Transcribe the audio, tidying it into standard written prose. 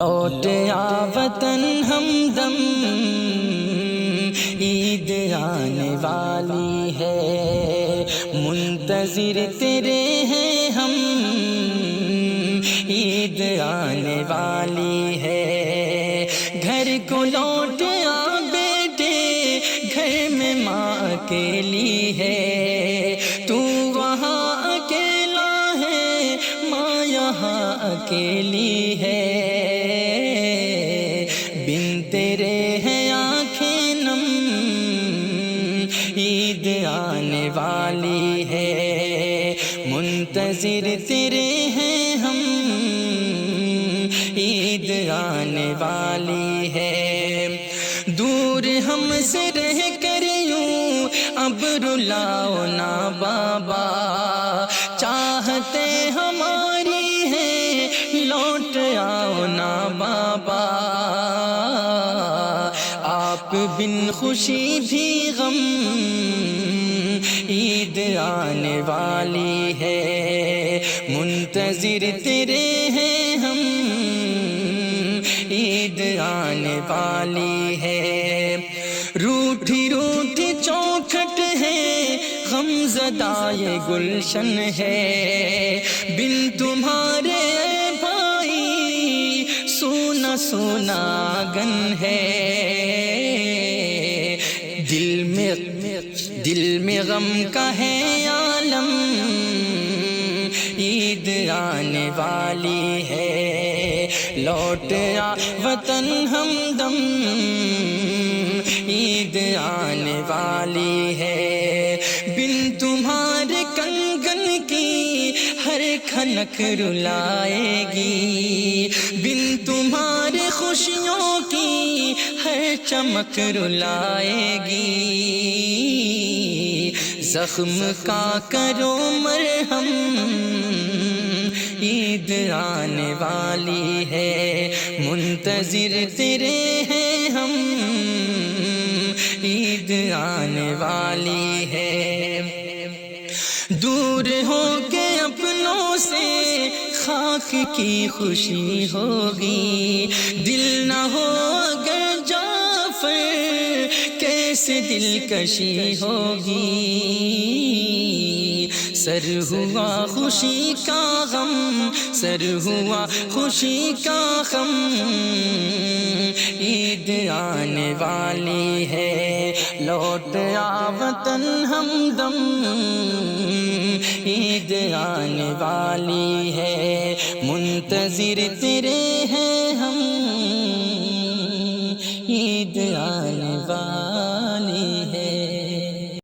لوٹ آ وطن ہمدم، عید آنے والی ہے، منتظر تیرے ہیں ہم، عید آنے والی ہے۔ گھر کو لوٹ آ بیٹے، گھر میں ماں اکیلی ہے، تو وہاں اکیلا ہے، ماں یہاں اکیلی ہے۔ بن تیرے ہیں آنکھیں نم، عید آنے والی ہے، منتظر تیرے ہیں ہم، عید آنے والی ہے۔ دور ہم سے رہ کر یوں اب رلاؤ نا بابا، چاہتے ہماری ہے لوٹ آؤ نا بابا، آپ بن خوشی بھی غم، عید آنے والی ہے، منتظر تیرے ہیں ہم، عید آنے والی ہے۔ روٹھی روٹھی چوکھٹ ہے، غم زدہ یہ گلشن ہے، بن تمہارے بھائی سونا سونا آنگن ہے۔ دل میں غم کا ہے عالم، عید آنے والی ہے، لوٹ آ وطن ہمدم، عید آنے والی ہے۔ بن تمہارے کنگن کی ہر کھنک رلائے گی، بن تمہارے خوشیوں کی ہر چمک رلائے گی، زخم کا کرو مرہم، عید آنے والی ہے، منتظر تیرے ہیں ہم، عید آنے والی ہے۔ دور ہو کے اپنوں سے خاک کی خوشی ہوگی، دل نہ ہو اگر جعفر کیسے دلکشی ہوگی، سر ہوا خوشی کا غم، سر ہوا خوشی کا غم، عید آنے والی ہے، لوٹ آ وطن ہمدم، عید آنے والی ہے، منتظر تیرے ہیں ہم، عید آنے والی